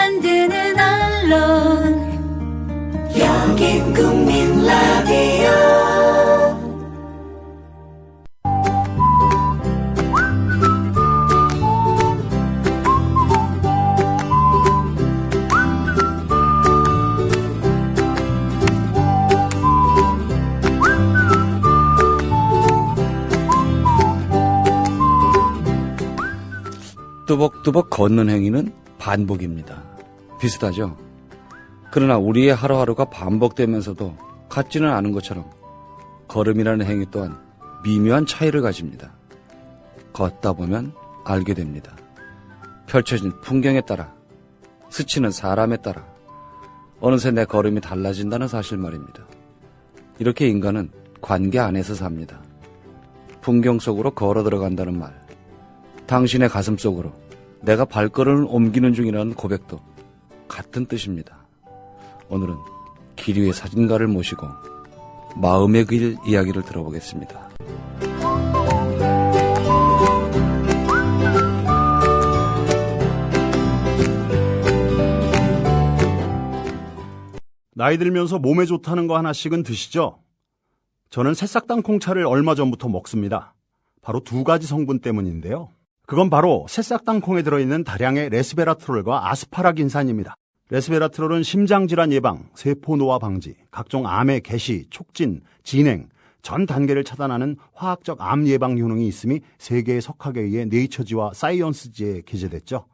만드는 언론, 여긴 국민 라디오. 뚜벅뚜벅 걷는 행위는 반복입니다. 비슷하죠? 그러나 우리의 하루하루가 반복되면서도 같지는 않은 것처럼 걸음이라는 행위 또한 미묘한 차이를 가집니다. 걷다 보면 알게 됩니다. 펼쳐진 풍경에 따라, 스치는 사람에 따라 어느새 내 걸음이 달라진다는 사실 말입니다. 이렇게 인간은 관계 안에서 삽니다. 풍경 속으로 걸어 들어간다는 말, 당신의 가슴 속으로 내가 발걸음을 옮기는 중이라는 고백도 같은 뜻입니다. 오늘은 길 위의 사진가를 모시고 마음의 길 이야기를 들어보겠습니다. 나이 들면서 몸에 좋다는 거 하나씩은 드시죠? 저는 새싹당 콩차를 얼마 전부터 먹습니다. 바로 두 가지 성분 때문인데요. 그건 바로 새싹당 콩에 들어있는 다량의 레스베라트롤과 아스파라긴산입니다. 레스베라트롤은 심장질환 예방, 세포 노화 방지, 각종 암의 개시, 촉진, 진행, 전 단계를 차단하는 화학적 암 예방 효능이 있음이 세계의 석학에 의해 네이처지와 사이언스지에 게재됐죠.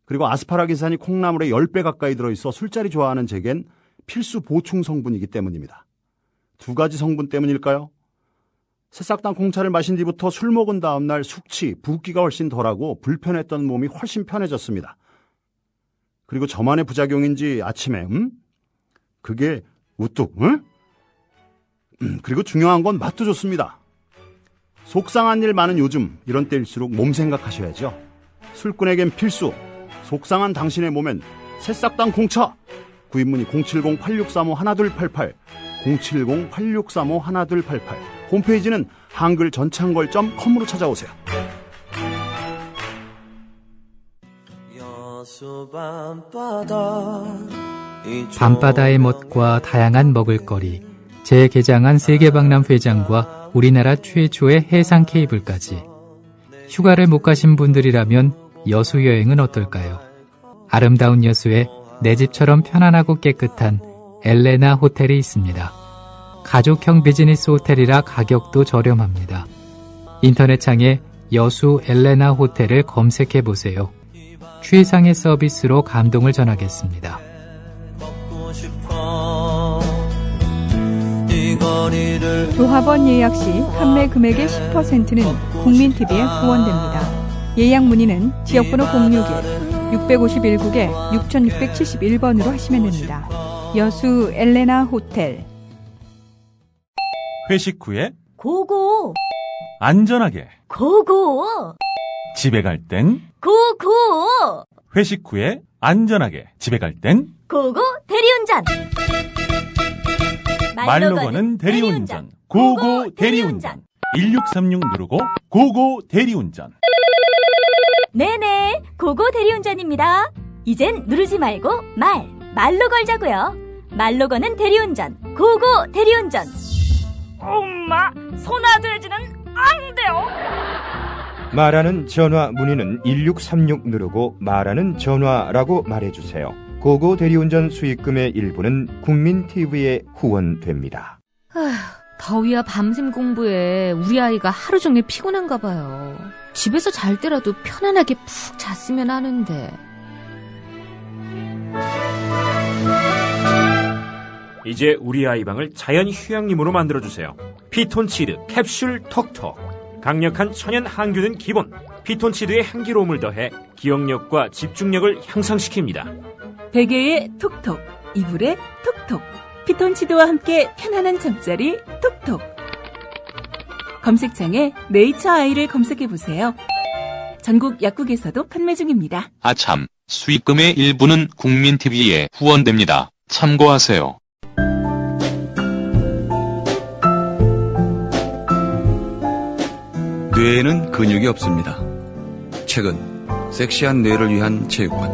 그리고 아스파라긴산이 콩나물에 10배 가까이 들어있어 술자리 좋아하는 제겐 필수 보충 성분이기 때문입니다. 두 가지 성분 때문일까요? 새싹당 콩차를 마신 뒤부터 술 먹은 다음 날 숙취, 붓기가 훨씬 덜하고 불편했던 몸이 훨씬 편해졌습니다. 그리고 저만의 부작용인지 아침에 그게 우뚝 그리고 중요한 건 맛도 좋습니다. 속상한 일 많은 요즘 이런 때일수록 몸 생각하셔야죠. 술꾼에겐 필수, 속상한 당신의 몸엔 새싹당 콩차. 구입문의 070-8635-1288 070-8635-1288 홈페이지는 한글전창걸.com으로 찾아오세요. 밤바다의 멋과 다양한 먹을거리, 재개장한 세계박람회장과 우리나라 최초의 해상 케이블까지. 휴가를 못 가신 분들이라면 여수여행은 어떨까요? 아름다운 여수에 내 집처럼 편안하고 깨끗한 엘레나 호텔이 있습니다. 가족형 비즈니스 호텔이라 가격도 저렴합니다. 인터넷창에 여수 엘레나 호텔을 검색해보세요. 최상의 서비스로 감동을 전하겠습니다. 조합원 예약 시 판매 금액의 10%는 국민TV에 후원됩니다. 예약 문의는 지역번호 061-651국에 6671번으로 하시면 됩니다. 여수 엘레나 호텔. 회식 후에 고고, 안전하게 고고, 집에 갈 땐 고고, 회식 후에 안전하게 집에 갈 땐 고고 대리운전. 말로 거는 대리운전, 고고 대리운전. 1636 누르고 고고 대리운전. 네네, 고고 대리운전입니다. 이젠 누르지 말고 말로 걸자고요. 말로 거는 대리운전, 고고 대리운전. 엄마, 손아돼지는 안 돼요. 말하는 전화 문의는 1636 누르고 말하는 전화라고 말해주세요. 고고 대리운전 수익금의 일부는 국민TV에 후원됩니다. 아휴, 더위야 밤샘 공부에 우리 아이가 하루 종일 피곤한가 봐요. 집에서 잘 때라도 편안하게 푹 잤으면 하는데. 이제 우리 아이방을 자연 휴양림으로 만들어주세요. 피톤치드 캡슐 톡톡. 강력한 천연 항균은 기본. 피톤치드의 향기로움을 더해 기억력과 집중력을 향상시킵니다. 베개에 톡톡, 이불에 톡톡. 피톤치드와 함께 편안한 잠자리 톡톡. 검색창에 네이처 아이를 검색해보세요. 전국 약국에서도 판매 중입니다. 아참, 수익금의 일부는 국민TV에 후원됩니다. 참고하세요. 뇌에는 근육이 없습니다. 최근 섹시한 뇌를 위한 체육관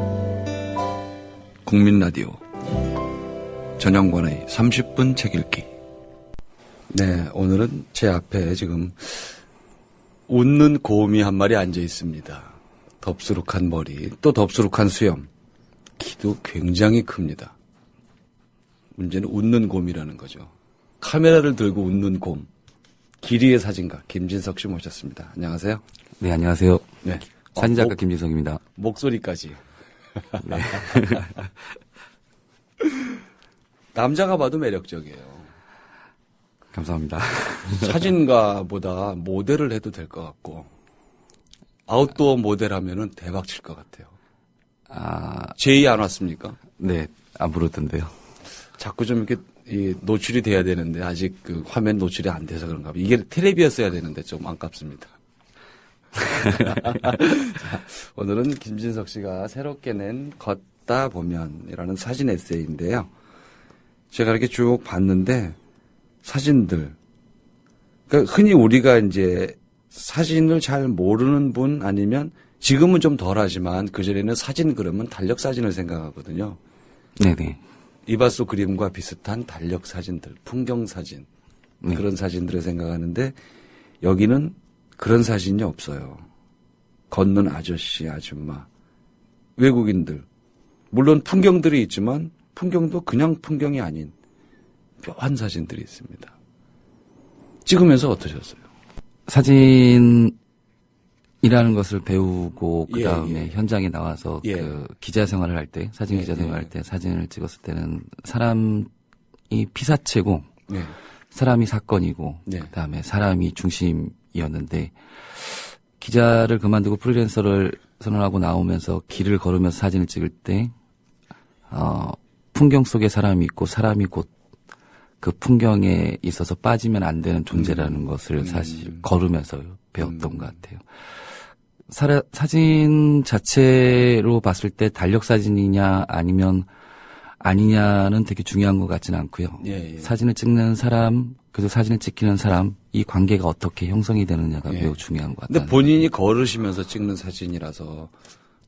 국민라디오 전영관의 30분 책 읽기. 네, 오늘은 제 앞에 지금 웃는 곰이 한 마리 앉아 있습니다. 덥수룩한 머리, 또 덥수룩한 수염, 키도 굉장히 큽니다. 문제는 웃는 곰이라는 거죠. 카메라를 들고 웃는 곰, 기리의 사진가 김진석 씨 모셨습니다. 안녕하세요. 네, 안녕하세요. 네, 사진작가 김진석입니다. 목소리까지. 네. 남자가 봐도 매력적이에요. 감사합니다. 사진가보다 모델을 해도 될 것 같고, 아웃도어 모델 하면은 대박 칠 것 같아요. 제의 안 왔습니까? 네, 안 부르던데요. 자꾸 좀 이렇게 노출이 돼야 되는데, 아직 그 화면 노출이 안 돼서 그런가 봐요. 이게 텔레비였어야 되는데 좀 아깝습니다. 자, 오늘은 김진석 씨가 새롭게 낸 걷다 보면이라는 사진 에세이인데요. 제가 이렇게 쭉 봤는데, 사진들. 그러니까 흔히 우리가 이제 사진을 잘 모르는 분 아니면 지금은 좀 덜하지만 그전에는 사진 그러면 달력 사진을 생각하거든요. 네네. 이발소 그림과 비슷한 달력 사진들, 풍경 사진. 네. 그런 사진들을 생각하는데 여기는 그런 사진이 없어요. 걷는 아저씨, 아줌마, 외국인들. 물론 풍경들이 있지만 풍경도 그냥 풍경이 아닌 묘한 사진들이 있습니다. 찍으면서 어떠셨어요? 사진이라는 것을 배우고 그 다음에 예. 현장에 나와서 예. 그 기자 생활을 할 때, 사진 기자 생활을 할 때 사진을 찍었을 때는 사람이 피사체고 네. 사람이 사건이고 네. 그 다음에 사람이 중심이었는데 기자를 그만두고 프리랜서를 선언하고 나오면서 길을 걸으면서 사진을 찍을 때 풍경 속에 사람이 있고 사람이 곧 그 풍경에 있어서 빠지면 안 되는 존재라는 것을 사실 걸으면서 배웠던 것 같아요. 사진 자체로 봤을 때 달력 사진이냐 아니면 아니냐는 되게 중요한 것 같지는 않고요. 예, 예. 사진을 찍는 사람, 그리고 사진을 찍히는 사람, 이 관계가 어떻게 형성이 되느냐가 예. 매우 중요한 것 같아요. 근데 본인이 걸으시면서 찍는 사진이라서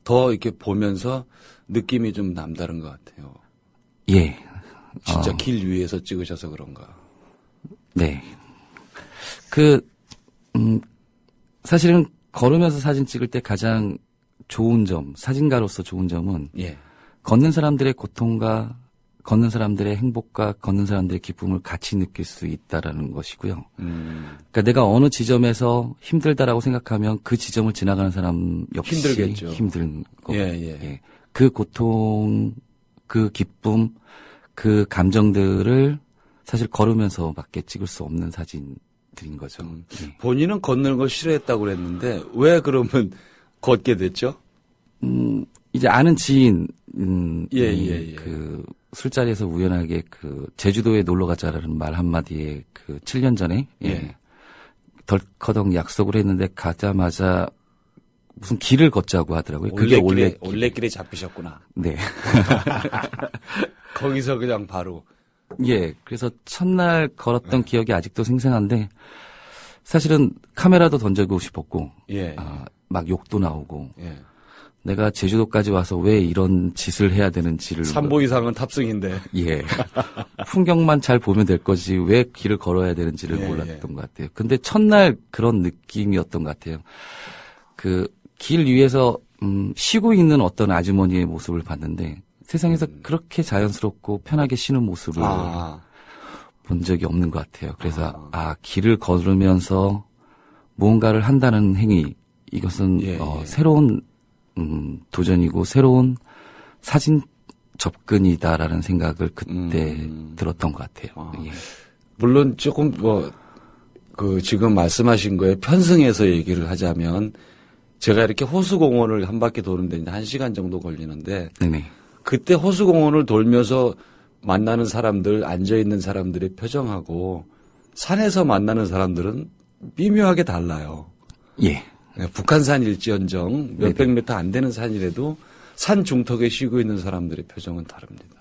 더 이렇게 보면서 느낌이 좀 남다른 것 같아요. 예. 진짜 길 위에서 찍으셔서 그런가. 네. 사실은 걸으면서 사진 찍을 때 가장 좋은 점, 사진가로서 좋은 점은 예. 걷는 사람들의 고통과 걷는 사람들의 행복과 걷는 사람들의 기쁨을 같이 느낄 수 있다라는 것이고요. 그러니까 내가 어느 지점에서 힘들다라고 생각하면 그 지점을 지나가는 사람 역시 힘들겠죠. 힘든 거. 예. 예. 그 고통, 그 기쁨, 그 감정들을 사실 걸으면서밖에 찍을 수 없는 사진들인 거죠. 예. 본인은 걷는 걸 싫어했다고 그랬는데 왜 그러면 걷게 됐죠? 이제 아는 지인, 예. 그 술자리에서 우연하게 그 제주도에 놀러 가자라는 말 한마디에 그 7년 전에 예. 덜커덩 약속을 했는데 가자마자 무슨 길을 걷자고 하더라고요. 그게 올레길에 잡히셨구나. 네. 거기서 그냥 바로. 예. 그래서 첫날 걸었던 기억이 아직도 생생한데 사실은 카메라도 던져보고 싶었고, 예. 막 욕도 나오고, 예. 내가 제주도까지 와서 왜 이런 짓을 해야 되는지를 3보 이상은 탑승인데. 예. 풍경만 잘 보면 될 거지 왜 길을 걸어야 되는지를 예, 몰랐던 것 같아요. 근데 첫날 그런 느낌이었던 것 같아요. 그 길 위에서 쉬고 있는 어떤 아주머니의 모습을 봤는데 세상에서 그렇게 자연스럽고 편하게 쉬는 모습을 본 적이 없는 것 같아요. 그래서 길을 걸으면서 무언가를 한다는 행위, 이것은 새로운 도전이고 새로운 사진 접근이다라는 생각을 그때 들었던 것 같아요. 예. 물론 조금 지금 말씀하신 거에 편승해서 얘기를 하자면 제가 이렇게 호수공원을 한 바퀴 도는데 이제 1시간 정도 걸리는데 네네. 그때 호수공원을 돌면서 만나는 사람들, 앉아있는 사람들의 표정하고 산에서 만나는 사람들은 미묘하게 달라요. 예. 북한산일지언정 몇백 미터 안 되는 산이라도 산 중턱에 쉬고 있는 사람들의 표정은 다릅니다.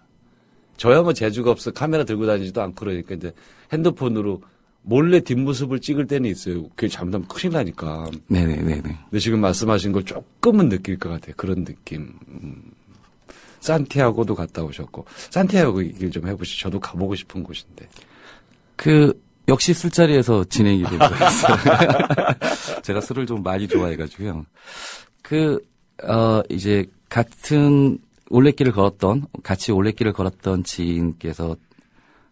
저야 뭐 재주가 없어 카메라 들고 다니지도 않고 그러니까 이제 핸드폰으로 몰래 뒷모습을 찍을 때는 있어요. 그게 잘못하면 큰일 나니까. 네네네. 근데 지금 말씀하신 걸 조금은 느낄 것 같아요. 그런 느낌. 산티아고도 갔다 오셨고 산티아고 얘기를 좀 해보시죠. 저도 가보고 싶은 곳인데. 역시 술자리에서 진행이 된 거였어요. 제가 술을 좀 많이 좋아해가지고요. 이제 같이 올레길을 걸었던 지인께서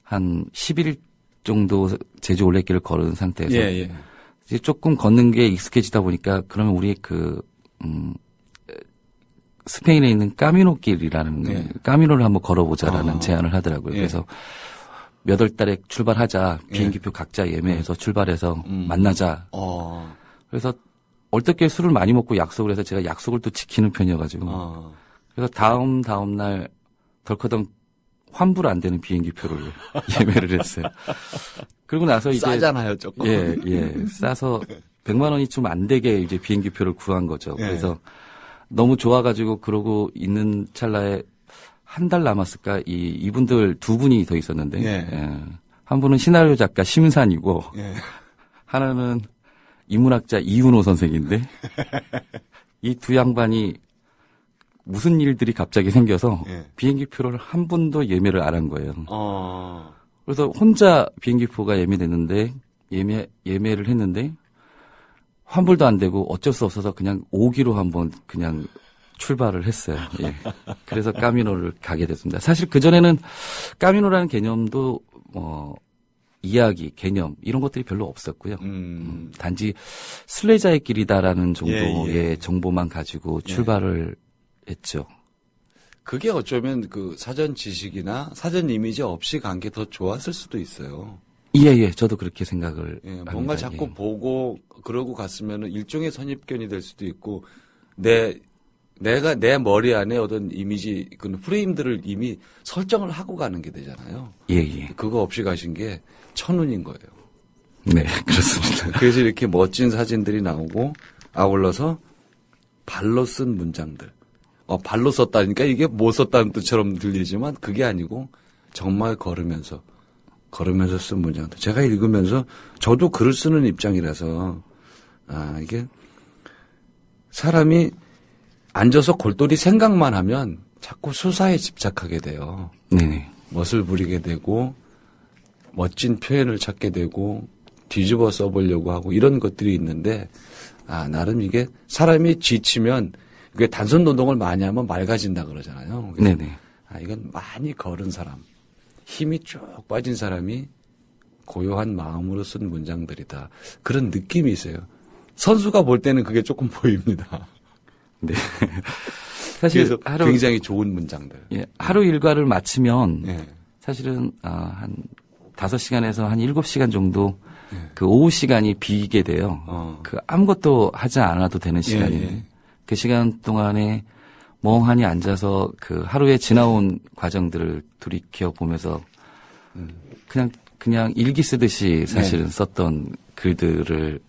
한 10일 정도 제주 올레길을 걸은 상태에서 이제 조금 걷는 게 익숙해지다 보니까 그러면 우리 스페인에 있는 까미노길이라는 까미노를 한번 걸어보자라는 제안을 하더라고요. 그래서 몇 월 달에 출발하자. 비행기표 각자 예매해서 출발해서 만나자. 그래서 어떻게 술을 많이 먹고 약속을 해서 제가 약속을 또 지키는 편이어가지고 그래서 다음 날 덜커덩 환불 안 되는 비행기표를 예매를 했어요. 그리고 나서 이제 싸잖아요, 조금. 싸서 100만 원이 좀 안 되게 이제 비행기표를 구한 거죠. 그래서 너무 좋아가지고 그러고 있는 찰나에 한 달 남았을까 이분들 두 분이 더 있었는데 한 분은 시나리오 작가 심산이고 하나는 인문학자 이윤호 선생인데 이 두 양반이 무슨 일들이 갑자기 생겨서 비행기표를 한 번도 예매를 안 한 거예요. 그래서 혼자 비행기표가 예매됐는데 예매를 했는데 환불도 안 되고 어쩔 수 없어서 그냥 오기로 한번 그냥 출발을 했어요. 그래서 까미노를 가게 됐습니다. 사실 그전에는 까미노라는 개념도 이야기, 개념 이런 것들이 별로 없었고요. 단지 순례자의 길이다라는 정도의 정보만 가지고 출발을 했죠. 그게 어쩌면 사전 지식이나 사전 이미지 없이 간 게 더 좋았을 수도 있어요. 저도 그렇게 생각을 합니다. 뭔가 자꾸 보고 그러고 갔으면 일종의 선입견이 될 수도 있고 내가 내 머리 안에 어떤 이미지, 프레임들을 이미 설정을 하고 가는 게 되잖아요. 그거 없이 가신 게 천운인 거예요. 네, 그렇습니다. 그래서 이렇게 멋진 사진들이 나오고 아울러서 발로 쓴 문장들. 발로 썼다니까 이게 못 썼다는 뜻처럼 들리지만 그게 아니고 정말 걸으면서 쓴 문장들. 제가 읽으면서 저도 글을 쓰는 입장이라서 이게 사람이 앉아서 골똘히 생각만 하면 자꾸 수사에 집착하게 돼요. 멋을 부리게 되고 멋진 표현을 찾게 되고 뒤집어 써보려고 하고 이런 것들이 있는데 나름 이게 사람이 지치면 그게 단순 노동을 많이 하면 맑아진다 그러잖아요. 이건 많이 걸은 사람, 힘이 쭉 빠진 사람이 고요한 마음으로 쓴 문장들이다. 그런 느낌이 있어요. 선수가 볼 때는 그게 조금 보입니다. 사실 그래서 굉장히 좋은 문장들. 하루 일과를 마치면 사실은 한 5시간에서 한 7시간 정도 그 오후 시간이 비게 돼요. 아무것도 하지 않아도 되는 시간이에요. 그 시간 동안에 멍하니 앉아서 그 하루에 지나온 과정들을 돌이켜 보면서 그냥 일기 쓰듯이 사실은 썼던 글들을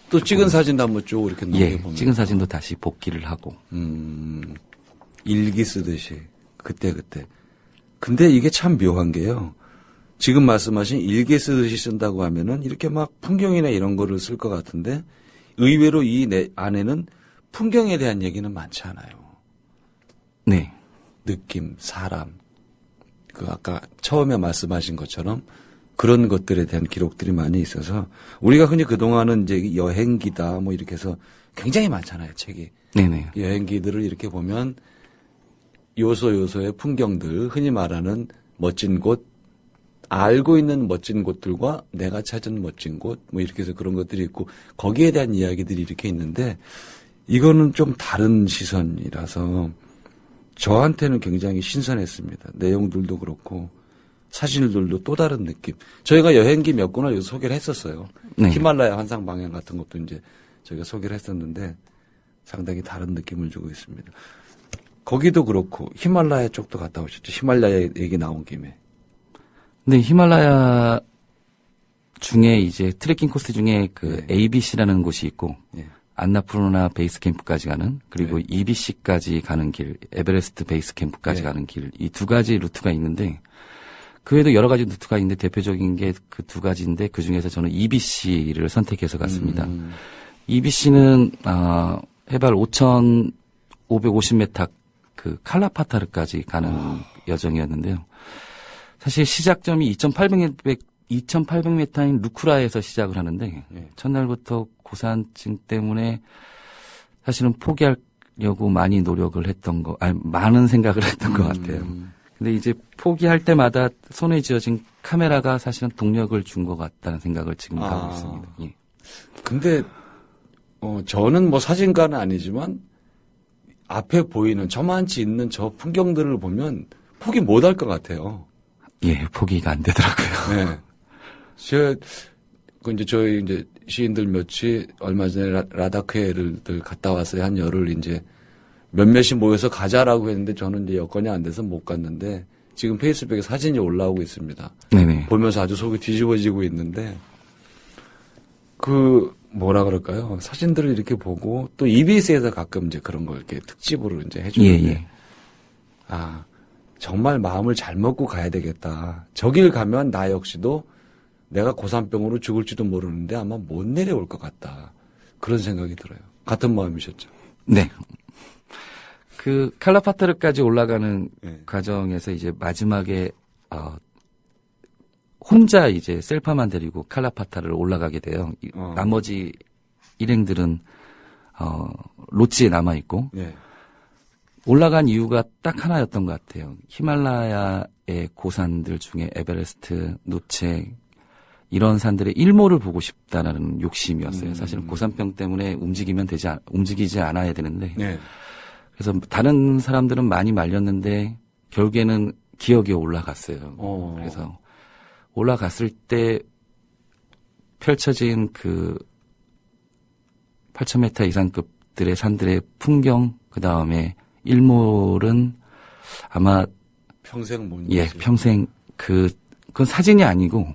또 찍은 사진도 한번 쭉 이렇게 넘겨보면 찍은 사진도 다시 복기를 하고 일기 쓰듯이 그때 근데 이게 참 묘한 게요. 지금 말씀하신 일기 쓰듯이 쓴다고 하면은 이렇게 막 풍경이나 이런 거를 쓸 것 같은데 의외로 이 안에는 풍경에 대한 얘기는 많지 않아요. 느낌, 사람, 아까 처음에 말씀하신 것처럼 그런 것들에 대한 기록들이 많이 있어서 우리가 흔히 그동안은 이제 여행기다 뭐 이렇게 해서 굉장히 많잖아요, 책이. 여행기들을 이렇게 보면 요소의 풍경들, 흔히 말하는 멋진 곳, 알고 있는 멋진 곳들과 내가 찾은 멋진 곳, 뭐 이렇게 해서 그런 것들이 있고 거기에 대한 이야기들이 이렇게 있는데 이거는 좀 다른 시선이라서 저한테는 굉장히 신선했습니다. 내용들도 그렇고 사진들도 또 다른 느낌. 저희가 여행기 몇 권을 여기서 소개를 했었어요. 히말라야 환상 방향 같은 것도 이제 저희가 소개를 했었는데 상당히 다른 느낌을 주고 있습니다. 거기도 그렇고 히말라야 쪽도 갔다 오셨죠. 히말라야 얘기 나온 김에. 히말라야 중에 이제 트레킹 코스 중에 ABC라는 곳이 있고 안나푸르나 베이스 캠프까지 가는 그리고 EBC까지 가는 길, 에베레스트 베이스 캠프까지 가는 길, 이 두 가지 루트가 있는데 그 외에도 여러 가지 루트가 있는데 대표적인 게 그 두 가지인데 그 중에서 저는 EBC를 선택해서 갔습니다. EBC는 해발 5,550m까지 그 칼라파타르까지 가는 여정이었는데요. 사실 시작점이 2,800m인 루크라에서 시작을 하는데 첫날부터 고산증 때문에 사실은 포기하려고 많이 노력을 했던 많은 생각을 했던 것 같아요. 근데 이제 포기할 때마다 손에 쥐어진 카메라가 사실은 동력을 준 것 같다는 생각을 지금 하고 있습니다. 예. 근데 저는 뭐 사진가는 아니지만 앞에 보이는 저만치 있는 저 풍경들을 보면 포기 못할 것 같아요. 예, 포기가 안 되더라고요. 네. 저희 이제 시인들 몇이 얼마 전에 라다크에를 갔다 왔어요. 한 열흘 이제 몇몇이 모여서 가자라고 했는데 저는 이제 여건이 안 돼서 못 갔는데 지금 페이스북에 사진이 올라오고 있습니다. 네네. 보면서 아주 속이 뒤집어지고 있는데 뭐라 그럴까요? 사진들을 이렇게 보고 또 EBS에서 가끔 이제 그런 걸 이렇게 특집으로 이제 해주는데 정말 마음을 잘 먹고 가야 되겠다. 저길 가면 나 역시도 내가 고산병으로 죽을지도 모르는데 아마 못 내려올 것 같다. 그런 생각이 들어요. 같은 마음이셨죠? 네. 그 칼라파타르까지 올라가는 과정에서 이제 마지막에 혼자 이제 셀파만 데리고 칼라파타르를 올라가게 돼요. 나머지 일행들은 로지에 남아 있고 올라간 이유가 딱 하나였던 것 같아요. 히말라야의 고산들 중에 에베레스트, 노체 이런 산들의 일모를 보고 싶다라는 욕심이었어요. 사실은 고산병 때문에 움직이지 않아야 되는데 그래서 다른 사람들은 많이 말렸는데 결국에는 기억에 올라갔어요. 그래서 올라갔을 때 펼쳐진 그 8,000m 이상급들의 산들의 풍경, 그 다음에 일몰은 아마 평생 못 평생 그건 사진이 아니고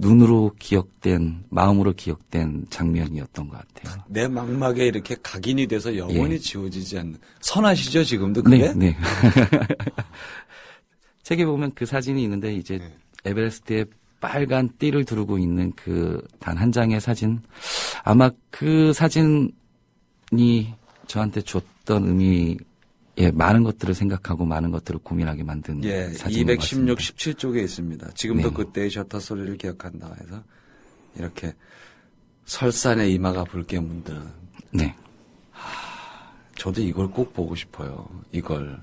눈으로 기억된, 마음으로 기억된 장면이었던 것 같아요. 내 망막에 이렇게 각인이 돼서 영원히 지워지지 않는 선하시죠 지금도 그게? 네. 책에 보면 그 사진이 있는데 이제 에베레스트에 빨간 띠를 두르고 있는 그 단 한 장의 사진, 아마 그 사진이 저한테 줬던 의미에 많은 것들을 생각하고 많은 것들을 고민하게 만든 사진인 것 같습니다. 216, 17쪽에 있습니다. 지금도 그때의 셔터 소리를 기억한다 해서 이렇게 설산의 이마가 붉게 문드는. 네. 저도 이걸 꼭 보고 싶어요. 이걸.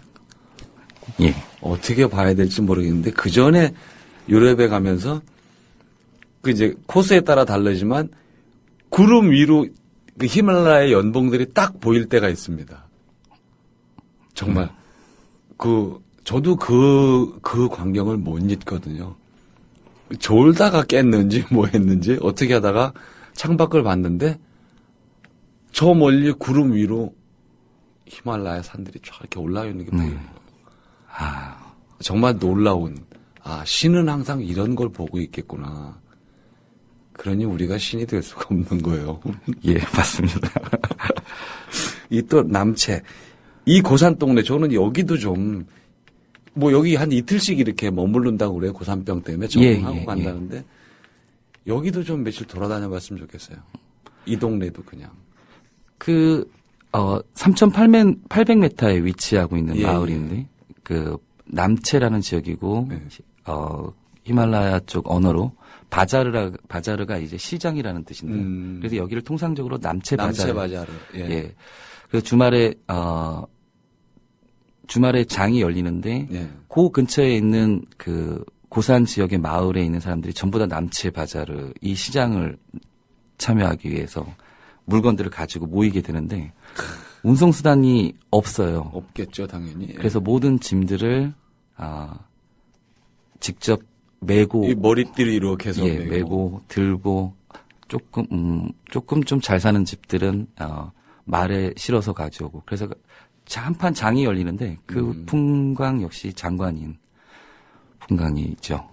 예. 어떻게 봐야 될지 모르겠는데 그 전에 유럽에 가면서 그 이제 코스에 따라 다르지만 구름 위로 그 히말라야 연봉들이 딱 보일 때가 있습니다. 정말 저도 그 광경을 못 잊거든요. 졸다가 깼는지 뭐 했는지 어떻게 하다가 창밖을 봤는데 저 멀리 구름 위로 히말라야 산들이 쫙 이렇게 올라와 있는 게 보이는 거예요. 정말 놀라운. 신은 항상 이런 걸 보고 있겠구나. 그러니 우리가 신이 될 수가 없는 거예요. 예, 맞습니다. 이 또 남체. 이 고산 동네, 저는 여기도 좀, 여기 한 이틀씩 이렇게 머무른다고 그래요. 고산병 때문에 적응하고 간다는데, 여기도 좀 며칠 돌아다녀 봤으면 좋겠어요. 이 동네도 그냥. 3,800m에 위치하고 있는 마을인데, 남체라는 지역이고, 히말라야 쪽 언어로, 바자르가 이제 시장이라는 뜻인데, 그래서 여기를 통상적으로 남체 바자르. 그 주말에 장이 열리는데 그 근처에 있는 그 고산 지역의 마을에 있는 사람들이 전부 다 남체 바자르 이 시장을 참여하기 위해서 물건들을 가지고 모이게 되는데 운송 수단이 없어요. 없겠죠, 당연히. 그래서 모든 짐들을 직접 메고 이 머리띠를 이렇게 해서 메고 들고 조금 좀 잘 사는 집들은 말에 실어서 가져오고 그래서 한판 장이 열리는데 그 풍광 역시 장관인 풍광이죠.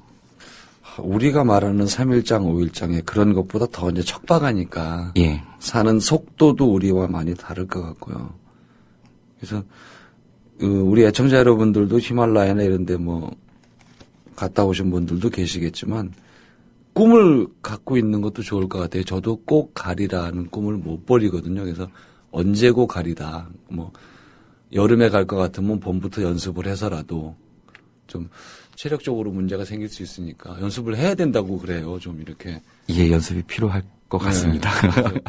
우리가 말하는 3일장, 5일장에 그런 것보다 더 이제 척박하니까 사는 속도도 우리와 많이 다를 것 같고요. 그래서 우리 애청자 여러분들도 히말라야나 이런 데 갔다 오신 분들도 계시겠지만 꿈을 갖고 있는 것도 좋을 것 같아요. 저도 꼭 가리라는 꿈을 못 버리거든요. 그래서 언제고 가리다. 여름에 갈 것 같으면 봄부터 연습을 해서라도 좀 체력적으로 문제가 생길 수 있으니까 연습을 해야 된다고 그래요. 좀 이렇게. 예, 연습이 필요할 것 같습니다. 네.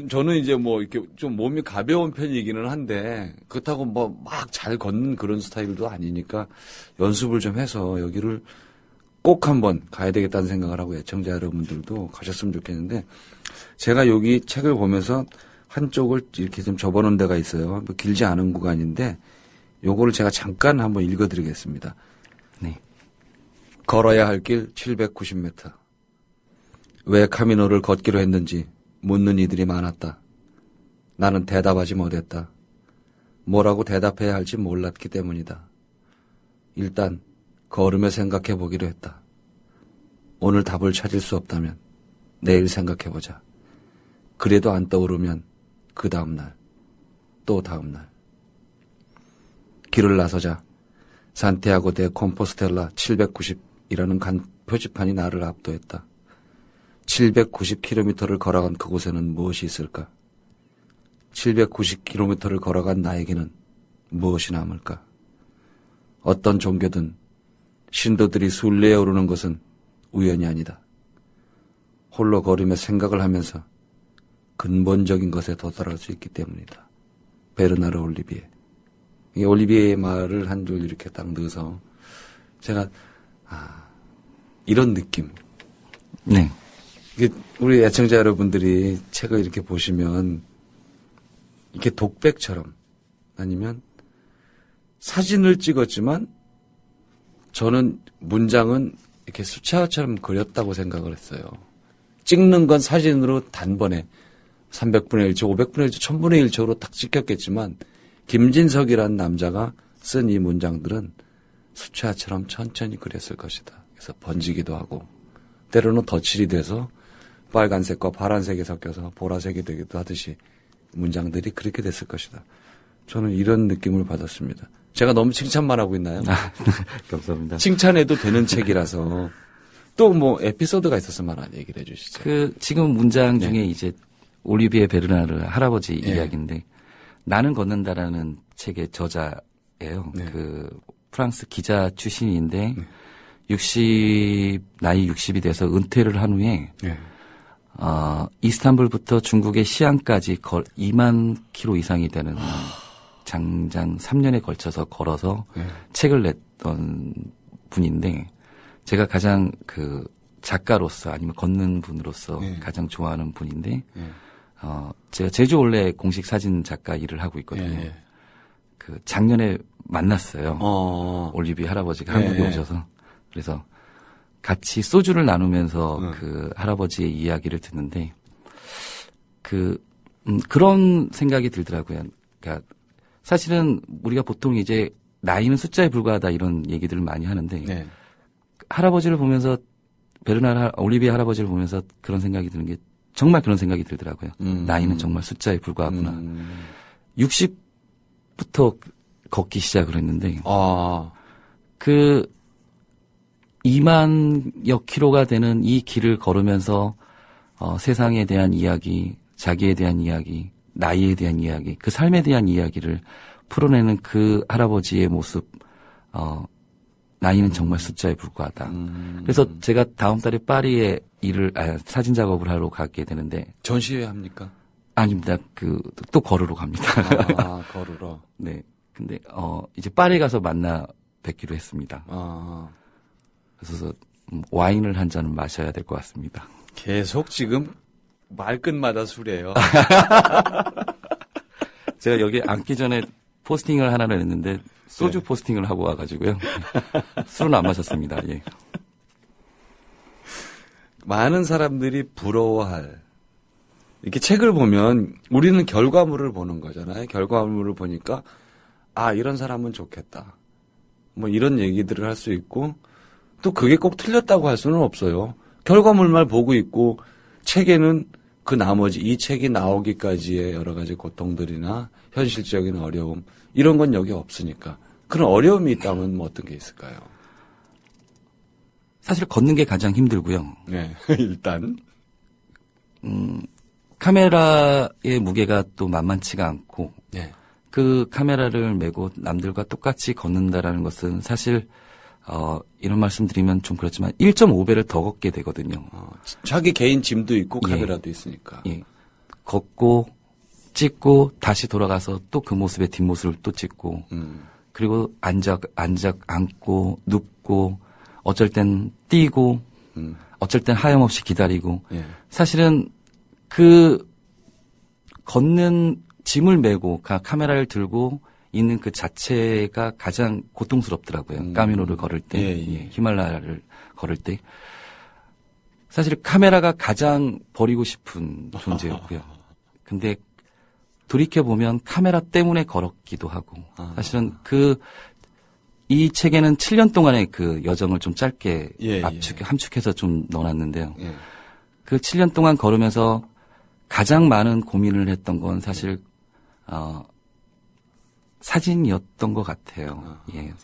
저는 이제 뭐 이렇게 좀 몸이 가벼운 편이기는 한데 그렇다고 뭐 막 잘 걷는 그런 스타일도 아니니까 연습을 좀 해서 여기를 꼭 한번 가야 되겠다는 생각을 하고 애청자 여러분들도 가셨으면 좋겠는데 제가 여기 책을 보면서 한쪽을 이렇게 좀 접어놓은 데가 있어요. 뭐 길지 않은 구간인데 요거를 제가 잠깐 한번 읽어드리겠습니다. 네. 걸어야 할 길 790m. 왜 카미노를 걷기로 했는지 묻는 이들이 많았다. 나는 대답하지 못했다. 뭐라고 대답해야 할지 몰랐기 때문이다. 일단 걸으며 생각해 보기로 했다. 오늘 답을 찾을 수 없다면 내일 생각해 보자. 그래도 안 떠오르면 그 다음날, 또 다음날. 길을 나서자 산티아고 데 콤포스텔라 790이라는 간 표지판이 나를 압도했다. 790km를 걸어간 그곳에는 무엇이 있을까? 790km를 걸어간 나에게는 무엇이 남을까? 어떤 종교든 신도들이 순례에 오르는 것은 우연이 아니다. 홀로 걸으며 생각을 하면서 근본적인 것에 도달할 수 있기 때문이다. 베르나르 올리비에. 이 올리비에의 말을 한 줄 이렇게 딱 넣어서 제가 이런 느낌. 네. 우리 애청자 여러분들이 책을 이렇게 보시면 이렇게 독백처럼 아니면 사진을 찍었지만 저는 문장은 이렇게 수채화처럼 그렸다고 생각을 했어요. 찍는 건 사진으로 단번에 300분의 1초, 500분의 1초, 1000분의 1초로 딱 찍혔겠지만 김진석이라는 남자가 쓴 이 문장들은 수채화처럼 천천히 그렸을 것이다. 그래서 번지기도 하고 때로는 덧칠이 돼서 빨간색과 파란색이 섞여서 보라색이 되기도 하듯이 문장들이 그렇게 됐을 것이다. 저는 이런 느낌을 받았습니다. 제가 너무 칭찬만 하고 있나요? 감사합니다. 칭찬해도 되는 책이라서 또 뭐 에피소드가 있었으면 하나 얘기를 해주시죠. 지금 문장 중에 이제 올리비에 베르나르 할아버지 이야기인데 나는 걷는다라는 책의 저자예요. 프랑스 기자 출신인데 나이 60이 돼서 은퇴를 한 후에 이스탄불부터 중국의 시안까지 2만 킬로 이상이 되는 장장 3년에 걸쳐서 걸어서 책을 냈던 분인데 제가 가장 작가로서 아니면 걷는 분으로서 가장 좋아하는 분인데 제가 제주 올레 공식 사진 작가 일을 하고 있거든요. 작년에 만났어요. 올리비에 할아버지가 한국에 오셔서 그래서 같이 소주를 나누면서 그 할아버지의 이야기를 듣는데 그런 생각이 들더라고요. 그러니까 사실은 우리가 보통 이제 나이는 숫자에 불과하다 이런 얘기들을 많이 하는데 할아버지를 보면서 올리비에 할아버지를 보면서 그런 생각이 드는 게 정말 그런 생각이 들더라고요. 나이는 정말 숫자에 불과하구나. 60부터 걷기 시작을 했는데 2만여 킬로가 되는 이 길을 걸으면서 세상에 대한 이야기, 자기에 대한 이야기, 나이에 대한 이야기, 그 삶에 대한 이야기를 풀어내는 그 할아버지의 모습, 나이는 정말 숫자에 불과하다. 그래서 제가 다음 달에 파리에 사진 작업을 하러 가게 되는데. 전시회 합니까? 아닙니다. 또 걸으러 갑니다. 걸으러? 네. 근데, 이제 파리에 가서 만나 뵙기로 했습니다. 그래서 와인을 한 잔은 마셔야 될 것 같습니다. 계속 지금 말끝마다 술이에요. 제가 여기 앉기 전에 포스팅을 하나를 했는데 소주 포스팅을 하고 와가지고요. 술은 안 마셨습니다. 예. 많은 사람들이 부러워할 이렇게 책을 보면 우리는 결과물을 보는 거잖아요. 결과물을 보니까 이런 사람은 좋겠다. 뭐 이런 얘기들을 할 수 있고 또 그게 꼭 틀렸다고 할 수는 없어요. 결과물만 보고 있고 책에는 그 나머지 이 책이 나오기까지의 여러 가지 고통들이나 현실적인 어려움 이런 건 여기 없으니까 그런 어려움이 있다면 뭐 어떤 게 있을까요? 사실 걷는 게 가장 힘들고요. 네, 일단 카메라의 무게가 또 만만치가 않고 그 카메라를 메고 남들과 똑같이 걷는다라는 것은 사실 이런 말씀 드리면 좀 그렇지만 1.5배를 더 걷게 되거든요. 자기 개인 짐도 있고 카메라도 있으니까. 예. 걷고 찍고 다시 돌아가서 또 그 모습의 뒷모습을 또 찍고 그리고 앉고 눕고 어쩔 땐 뛰고 어쩔 땐 하염없이 기다리고 사실은 그 걷는 짐을 메고 카메라를 들고 있는 그 자체가 가장 고통스럽더라고요. 까미노를 걸을 때, 히말라야를 걸을 때. 사실 카메라가 가장 버리고 싶은 존재였고요. 근데 돌이켜보면 카메라 때문에 걸었기도 하고 사실은 이 책에는 7년 동안의 그 여정을 좀 짧게 함축해서 좀 넣어놨는데요. 그 7년 동안 걸으면서 가장 많은 고민을 했던 건 사실 사진이었던 것 같아요. 예.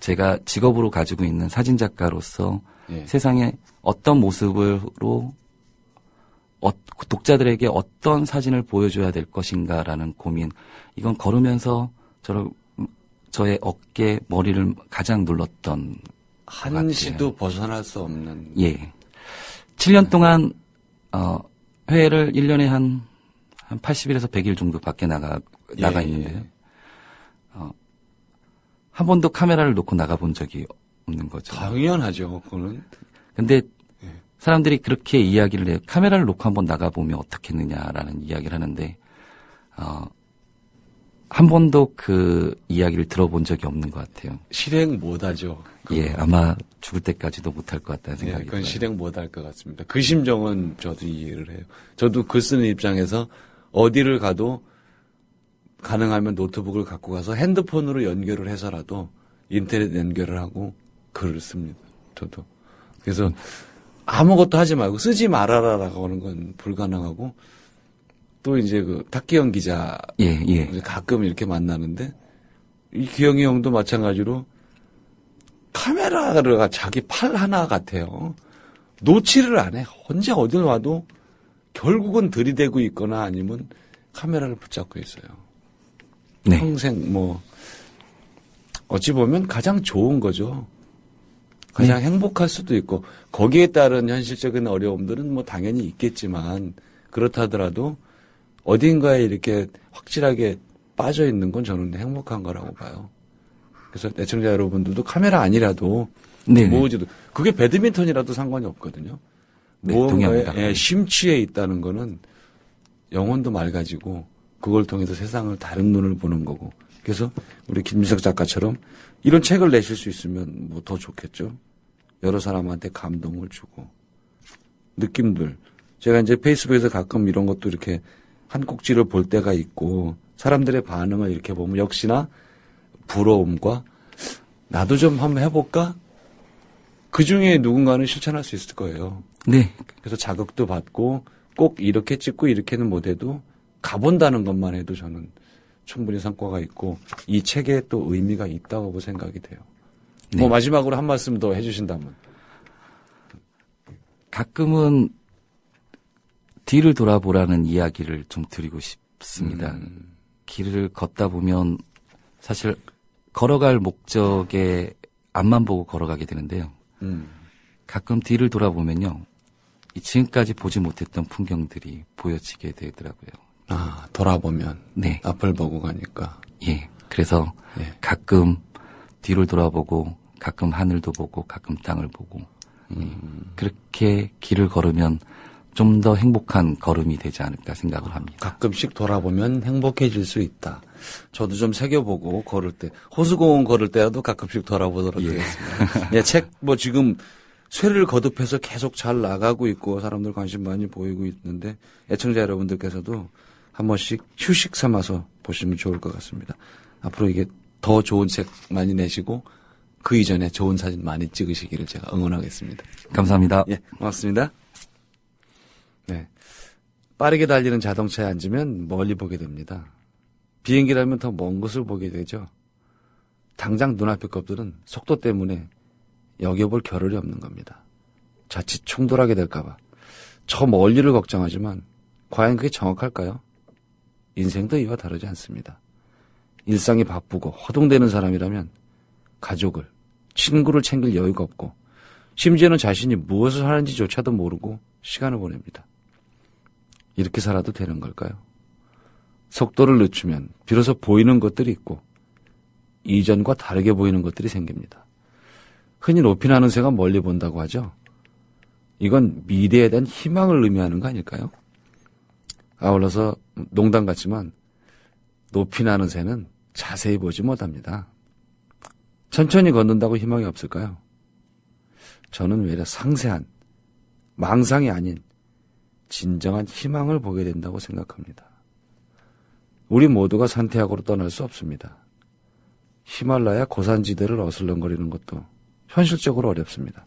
제가 직업으로 가지고 있는 사진 작가로서 세상에 어떤 모습으로 독자들에게 어떤 사진을 보여줘야 될 것인가라는 고민. 이건 걸으면서 저의 어깨, 머리를 가장 눌렀던 한시도 벗어날 수 없는. 예. 7년 동안 회를 1년에 한 80일에서 100일 정도 밖에 나가 있는데요. 한 번도 카메라를 놓고 나가본 적이 없는 거죠. 당연하죠, 그거는. 근데 사람들이 그렇게 이야기를 해요. 카메라를 놓고 한번 나가보면 어떻겠느냐라는 이야기를 하는데 한 번도 그 이야기를 들어본 적이 없는 것 같아요. 실행 못하죠. 예, 아마 죽을 때까지도 못할 것 같다는 생각이 그건 들어요. 실행 못할 것 같습니다. 그 심정은 저도 이해를 해요. 저도 글 쓰는 입장에서 어디를 가도 가능하면 노트북을 갖고 가서 핸드폰으로 연결을 해서라도 인터넷 연결을 하고 글을 씁니다. 저도. 그래서 아무것도 하지 말고 쓰지 말아라라고 하는 건 불가능하고 또 이제 그 탁기영 기자 가끔 이렇게 만나는데 이 기영이 형도 마찬가지로 카메라가 자기 팔 하나 같아요. 놓지를 안 해. 언제 어딜 와도 결국은 들이대고 있거나 아니면 카메라를 붙잡고 있어요. 네. 평생 어찌 보면 가장 좋은 거죠. 가장 행복할 수도 있고 거기에 따른 현실적인 어려움들은 뭐 당연히 있겠지만 그렇다 하더라도 어딘가에 이렇게 확실하게 빠져 있는 건 저는 행복한 거라고 봐요. 그래서 애청자 여러분들도 카메라 아니라도 모으지도 그게 배드민턴이라도 상관이 없거든요. 무언가에 심취해 있다는 거는 영혼도 맑아지고 그걸 통해서 세상을 다른 눈을 보는 거고 그래서 우리 김민석 작가처럼 이런 책을 내실 수 있으면 뭐 더 좋겠죠. 여러 사람한테 감동을 주고 느낌들. 제가 이제 페이스북에서 가끔 이런 것도 이렇게 한 꼭지를 볼 때가 있고 사람들의 반응을 이렇게 보면 역시나 부러움과 나도 좀 한번 해볼까? 그 중에 누군가는 실천할 수 있을 거예요. 네. 그래서 자극도 받고 꼭 이렇게 찍고 이렇게는 못해도 가본다는 것만 해도 저는 충분히 성과가 있고 이 책에 또 의미가 있다고 생각이 돼요. 뭐 마지막으로 한 말씀 더 해주신다면. 가끔은 뒤를 돌아보라는 이야기를 좀 드리고 싶습니다. 길을 걷다 보면 사실 걸어갈 목적에 앞만 보고 걸어가게 되는데요. 가끔 뒤를 돌아보면요. 지금까지 보지 못했던 풍경들이 보여지게 되더라고요. 아, 돌아보면. 네. 앞을 보고 가니까. 예. 그래서 가끔 뒤를 돌아보고 가끔 하늘도 보고 가끔 땅을 보고 그렇게 길을 걸으면 좀 더 행복한 걸음이 되지 않을까 생각을 합니다. 가끔씩 돌아보면 행복해질 수 있다. 저도 좀 새겨보고 걸을 때 호수공원 걸을 때라도 가끔씩 돌아보도록 하겠습니다. 예, 책 뭐 지금 쇠를 거듭해서 계속 잘 나가고 있고 사람들 관심 많이 보이고 있는데 애청자 여러분들께서도 한 번씩 휴식 삼아서 보시면 좋을 것 같습니다. 앞으로 이게 더 좋은 책 많이 내시고 그 이전에 좋은 사진 많이 찍으시기를 제가 응원하겠습니다. 감사합니다. 예, 고맙습니다. 네. 빠르게 달리는 자동차에 앉으면 멀리 보게 됩니다. 비행기라면 더 먼 곳을 보게 되죠. 당장 눈앞의 것들은 속도 때문에 여겨볼 겨를이 없는 겁니다. 자칫 충돌하게 될까봐. 저 멀리를 걱정하지만 과연 그게 정확할까요? 인생도 이와 다르지 않습니다. 일상이 바쁘고 허둥대는 사람이라면 가족을, 친구를 챙길 여유가 없고 심지어는 자신이 무엇을 하는지조차도 모르고 시간을 보냅니다. 이렇게 살아도 되는 걸까요? 속도를 늦추면 비로소 보이는 것들이 있고 이전과 다르게 보이는 것들이 생깁니다. 흔히 높이 나는 새가 멀리 본다고 하죠. 이건 미래에 대한 희망을 의미하는 거 아닐까요? 아울러서 농담 같지만 높이 나는 새는 자세히 보지 못합니다. 천천히 걷는다고 희망이 없을까요? 저는 외려 상세한 망상이 아닌 진정한 희망을 보게 된다고 생각합니다. 우리 모두가 산티아고로 떠날 수 없습니다. 히말라야 고산지대를 어슬렁거리는 것도 현실적으로 어렵습니다.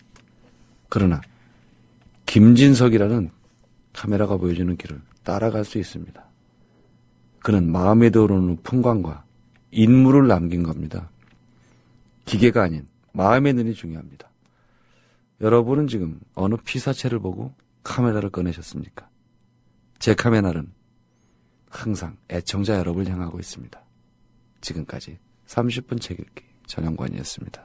그러나 김진석이라는 카메라가 보여주는 길을 따라갈 수 있습니다. 그는 마음에 들어오는 풍광과 인물을 남긴 겁니다. 기계가 아닌 마음의 눈이 중요합니다. 여러분은 지금 어느 피사체를 보고 카메라를 꺼내셨습니까? 제 카메라는 항상 애청자 여러분을 향하고 있습니다. 지금까지 30분 책 읽기 전영관이었습니다.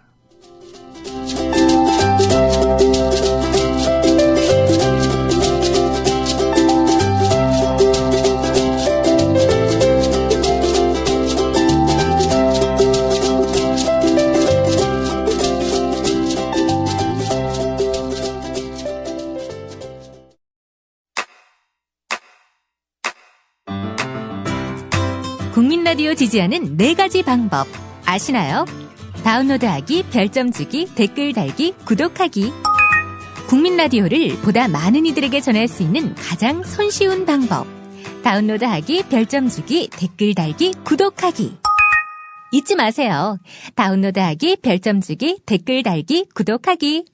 국민 라디오 지지하는 4가지 방법 아시나요? 다운로드하기, 별점 주기, 댓글 달기, 구독하기. 국민 라디오를 보다 많은 이들에게 전할 수 있는 가장 손쉬운 방법. 다운로드하기, 별점 주기, 댓글 달기, 구독하기. 잊지 마세요. 다운로드하기, 별점 주기, 댓글 달기, 구독하기.